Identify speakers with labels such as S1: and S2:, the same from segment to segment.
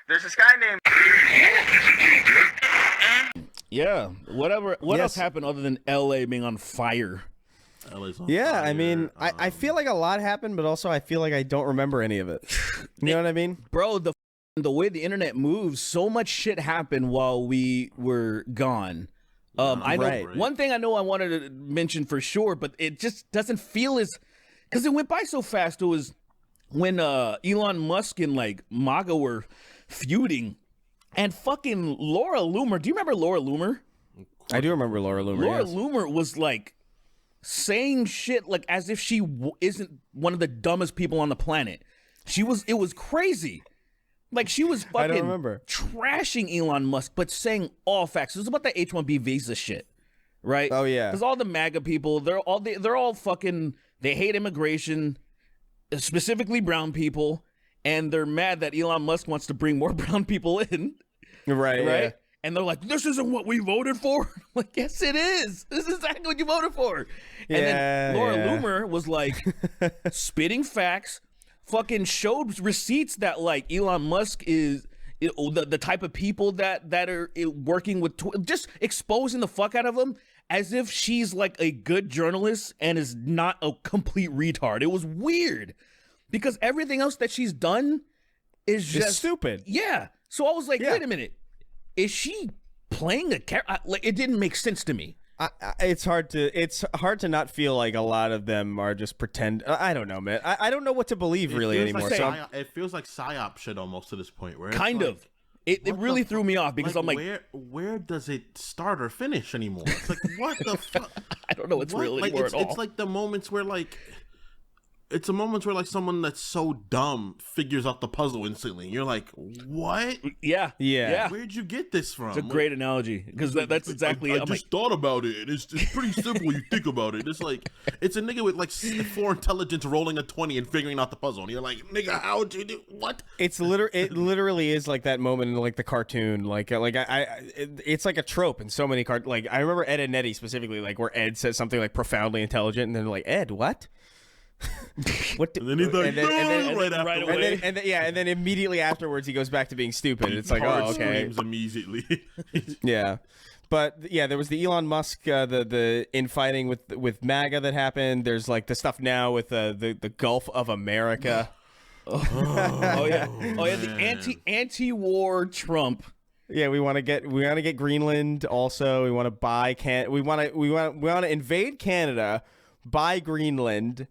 S1: There's this guy named.
S2: Yeah. Whatever. What else happened other than LA being on fire?
S3: Yeah, I mean, I feel like a lot happened, but also I feel like I don't remember any of it. You know what I mean?
S2: Bro, the way the internet moves, so much shit happened while we were gone. I know one thing I know I wanted to mention for sure, but it just doesn't feel as, because it went by so fast. It was when Elon Musk and like MAGA were feuding, and fucking Laura Loomer. Do you remember Laura Loomer?
S3: I do remember Laura Loomer.
S2: Laura Loomer was like saying shit like as if she isn't one of the dumbest people on the planet. It was crazy. Like she was fucking trashing Elon Musk, but saying all facts. It was about the H1B visa shit, right?
S3: Oh yeah.
S2: Because all the MAGA people, they're all fucking. They hate immigration, specifically brown people, and they're mad that Elon Musk wants to bring more brown people in.
S3: Right. Yeah.
S2: And they're like, this isn't what we voted for. I'm like, yes, it is. This is exactly what you voted for. And then Laura Loomer was like spitting facts, fucking showed receipts that like Elon Musk is the type of people that are working with, just exposing the fuck out of them as if she's like a good journalist and is not a complete retard. It was weird because everything else that she's done is just
S3: stupid.
S2: Yeah. So I was like, wait a minute. Is she playing a character? Like, it didn't make sense to me.
S3: It's hard to not feel like a lot of them are just pretend. I don't know, man. I don't know what to believe really anymore.
S4: It feels like psyop shit almost to this point. Where
S2: it really threw me off because I'm like,
S4: where does it start or finish anymore? It's like, what the fuck?
S2: I don't know what's real anymore at all.
S4: It's like the moments where like. It's a moment where like someone that's so dumb figures out the puzzle instantly. You're like, what?
S2: Yeah.
S4: Where'd you get this from?
S2: It's a great analogy because that's exactly.
S4: I just thought about it. It's pretty simple when you think about it. It's like it's a nigga with like 4 intelligence rolling a 20 and figuring out the puzzle, and you're like, nigga, how'd you do what?
S3: It literally is like that moment in like the cartoon. It's like a trope in so many like I remember Ed and Eddie specifically, like where Ed says something like profoundly intelligent, and then they're like, Ed, what? What?
S4: And then he's like, right away.
S3: And then immediately afterwards he goes back to being stupid. It's like, oh, okay.
S4: Screams immediately.
S3: Yeah, but yeah, there was the Elon Musk, the infighting with MAGA that happened. There's like the stuff now with the Gulf of America.
S2: The anti-war Trump.
S3: Yeah, we want to get Greenland. Also, we want to buy we want to invade Canada, buy Greenland,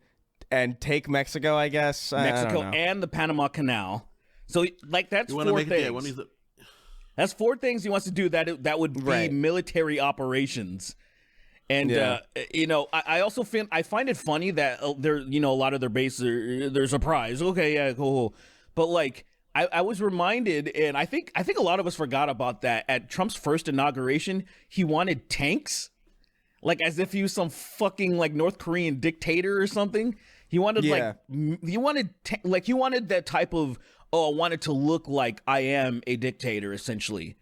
S3: and take Mexico, I guess.
S2: Mexico and the Panama Canal. So, like, that's 4 things. That's 4 things he wants to do. That would be military operations. And I also find it funny that they're a lot of their bases they're surprised. Okay, yeah, cool. But like, I was reminded, and I think a lot of us forgot about that at Trump's first inauguration. He wanted tanks. Like as if he was some fucking like North Korean dictator or something. He wanted he wanted that type of, I wanted to look like I am a dictator essentially.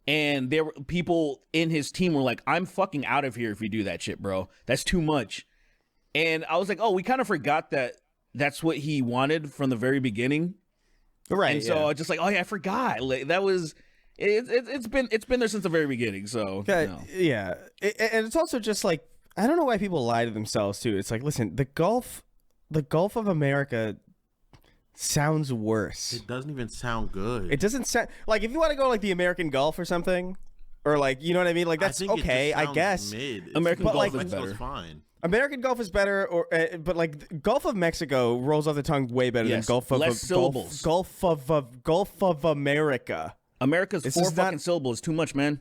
S2: And there were people in his team were like, I'm fucking out of here if you do that shit, bro. That's too much. And I was like, oh, we kind of forgot that that's what he wanted from the very beginning.
S3: Right.
S2: And so I was just like, oh yeah, I forgot. Like that was it's been there since the very beginning. So
S3: yeah, and it's also just like I don't know why people lie to themselves too. It's like, listen, the Gulf of America sounds worse.
S4: It doesn't even sound good.
S3: It doesn't sound like if you want to go like the American Gulf or something, or like you know what I mean. Like that's okay, I guess.
S2: American Gulf is
S4: better. Fine.
S3: American Gulf is better, but like Gulf of Mexico rolls off the tongue way better than Gulf of
S2: syllables.
S3: Gulf of America.
S2: America's 4 fucking syllables. Too much, man.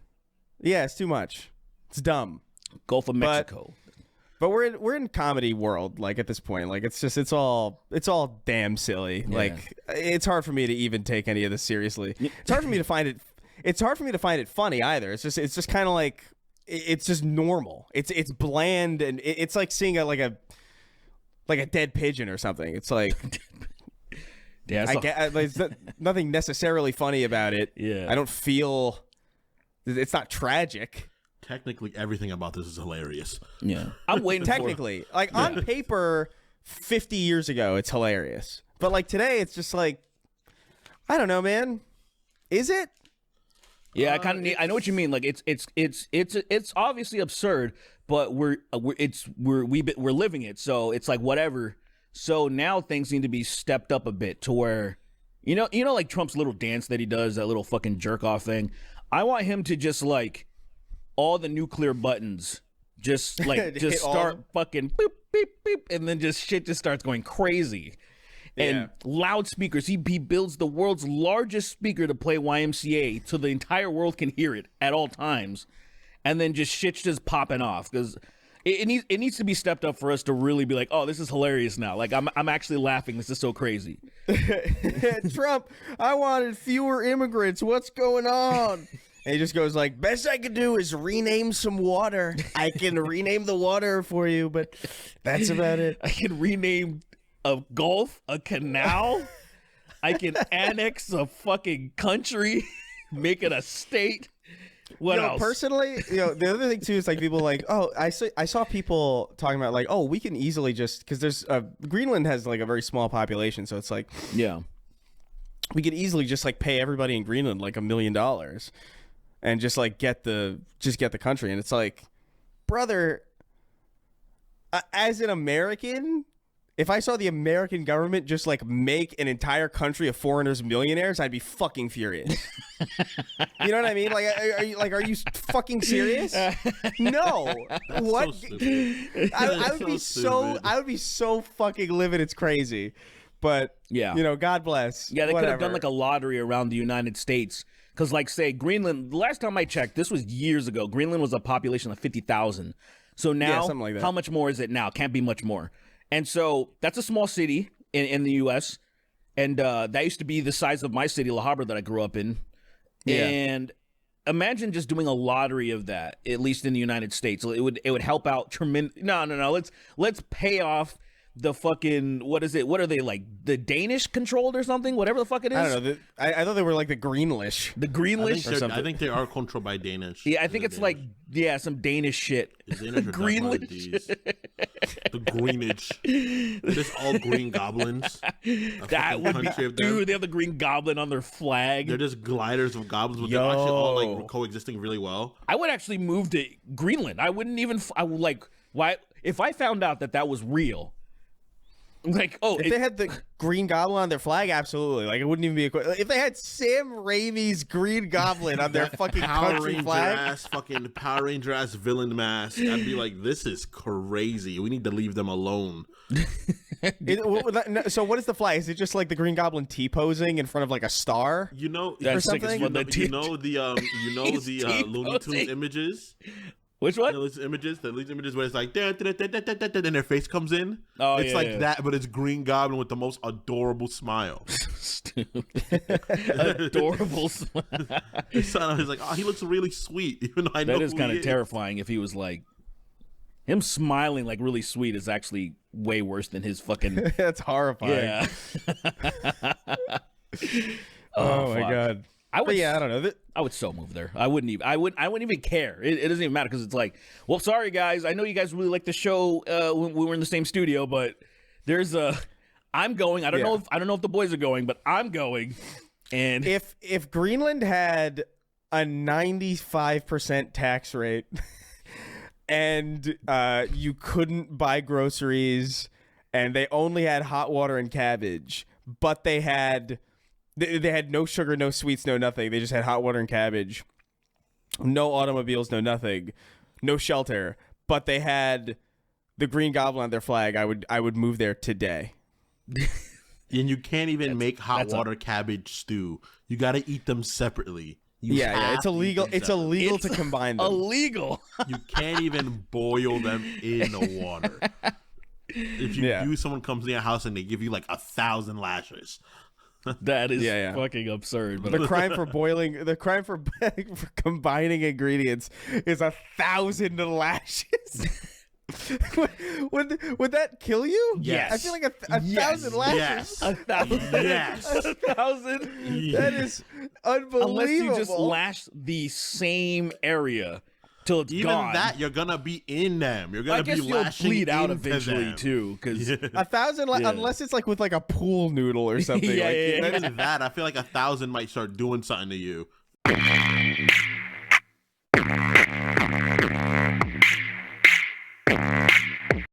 S3: Yeah, it's too much. It's dumb.
S2: Gulf of Mexico.
S3: But we're in comedy world, like at this point. Like it's all damn silly. Yeah. Like it's hard for me to even take any of this seriously. It's hard for me to find it. It's hard for me to find it funny either. It's just kind of like it's just normal. It's bland and it's like seeing a dead pigeon or something. It's like. Yeah, there's nothing necessarily funny about it.
S2: Yeah,
S3: I don't feel it's not tragic.
S4: Technically, everything about this is hilarious.
S2: Yeah, I'm waiting.
S3: Technically, like on paper, 50 years ago, it's hilarious. But like today, it's just like I don't know, man. Is it?
S2: Yeah, I know what you mean. Like it's obviously absurd, but we're living it. So it's like whatever. So now things need to be stepped up a bit to where, like Trump's little dance that he does, that little fucking jerk off thing. I want him to just like all the nuclear buttons, just like just start fucking beep beep beep, and then shit just starts going crazy. And loudspeakers. He builds the world's largest speaker to play YMCA so the entire world can hear it at all times. And then shit's just popping off because it needs to be stepped up for us to really be like, oh, this is hilarious now. Like I'm actually laughing. This is so crazy.
S3: Trump, I wanted fewer immigrants. What's going on? And he just goes like, best I could do is rename some water. I can rename the water for you, but that's about it.
S2: I can rename a gulf, a canal. I can annex a fucking country, make it a state. What else?
S3: Personally, the other thing too is like people like, oh, I saw people talking about like, oh, we can easily just because there's Greenland has like a very small population, so it's like,
S2: yeah,
S3: we could easily just like pay everybody in Greenland like $1 million and just like get the country, and it's like, brother, as an American. If I saw the American government just like make an entire country of foreigners millionaires, I'd be fucking furious. You know what I mean? Like, are you fucking serious? No.
S4: That's
S3: what?
S4: So
S3: I would be so fucking livid. It's crazy. But
S2: yeah,
S3: God bless.
S2: Yeah, they could have done like a lottery around the United States. Because like say Greenland, the last time I checked, this was years ago. Greenland was a population of 50,000. So now,
S3: something like that.
S2: How much more is it now? Can't be much more. And so that's a small city in the U.S. And that used to be the size of my city, La Habra, that I grew up in. Yeah. And imagine just doing a lottery of that, at least in the United States. It would help out tremendous. No. Let's pay off the fucking, what is it? What are they, like the Danish controlled or something? Whatever the fuck it is.
S3: I don't know. I thought they were like the Greenlish.
S2: The Greenlish
S4: or something. I think they are controlled by Danish.
S2: Yeah, I think it's Danish. Some Danish shit.
S4: Greenlish. The Greenage. Just all green goblins.
S2: That would be, dude, they have the green goblin on their flag.
S4: They're just gliders of goblins, but they're actually all like coexisting really well.
S2: I would actually move to Greenland. I would like, why, if I found out that was real. Like,
S3: if they had the Green Goblin on their flag, absolutely. Like, it wouldn't even be if they had Sam Raimi's Green Goblin on their fucking country flag,
S4: fucking Power Ranger ass villain mask, I'd be like, this is crazy. We need to leave them alone.
S3: So what is the flag? Is it just like the Green Goblin T-posing in front of like a star?
S2: That's
S3: or something?
S2: The
S4: Looney Tunes images.
S2: Which one?
S4: Those images where it's like, and their face comes in.
S2: Oh,
S4: it's that, but it's Green Goblin with the most adorable smile.
S2: Adorable smile.
S4: He's like, oh, he looks really sweet, even though I know
S2: that is kind of terrifying. If he was like, him smiling like really sweet is actually way worse than his fucking.
S3: That's horrifying.
S2: Yeah.
S3: Oh my god. I don't know.
S2: I would so move there. I wouldn't even care. It doesn't even matter because it's like, well, sorry guys, I know you guys really like the show when we were in the same studio, but I'm going. I don't know if the boys are going, but I'm going. And
S3: if Greenland had a 95% tax rate and you couldn't buy groceries and they only had hot water and cabbage, but they had no sugar, no sweets, no nothing. They just had hot water and cabbage. No automobiles, no nothing. No shelter. But they had the Green Goblin on their flag. I would move there today.
S4: And you can't even make hot water cabbage stew. You got to eat them separately.
S3: It's illegal. It's illegal to combine them.
S2: Illegal.
S4: You can't even boil them in the water. If someone comes in your house and they give you like 1,000 lashes.
S2: That is fucking absurd. But
S3: the crime for combining ingredients is 1,000 lashes. Would that kill you?
S2: Yes.
S3: I feel like a 1,000 lashes.
S4: Yes.
S2: 1,000.
S4: Yes.
S2: 1,000.
S3: That is unbelievable.
S2: Unless you just lash the same area till it's
S4: even
S2: gone.
S4: that you're gonna be in them. You're gonna be lashing
S2: bleed out
S4: into
S2: eventually
S4: them.
S2: too, because
S3: 1,000 unless it's like with like a pool noodle or something.
S2: Yeah,
S3: like,
S2: yeah,
S4: Even that, I feel like 1,000 might start doing something to you.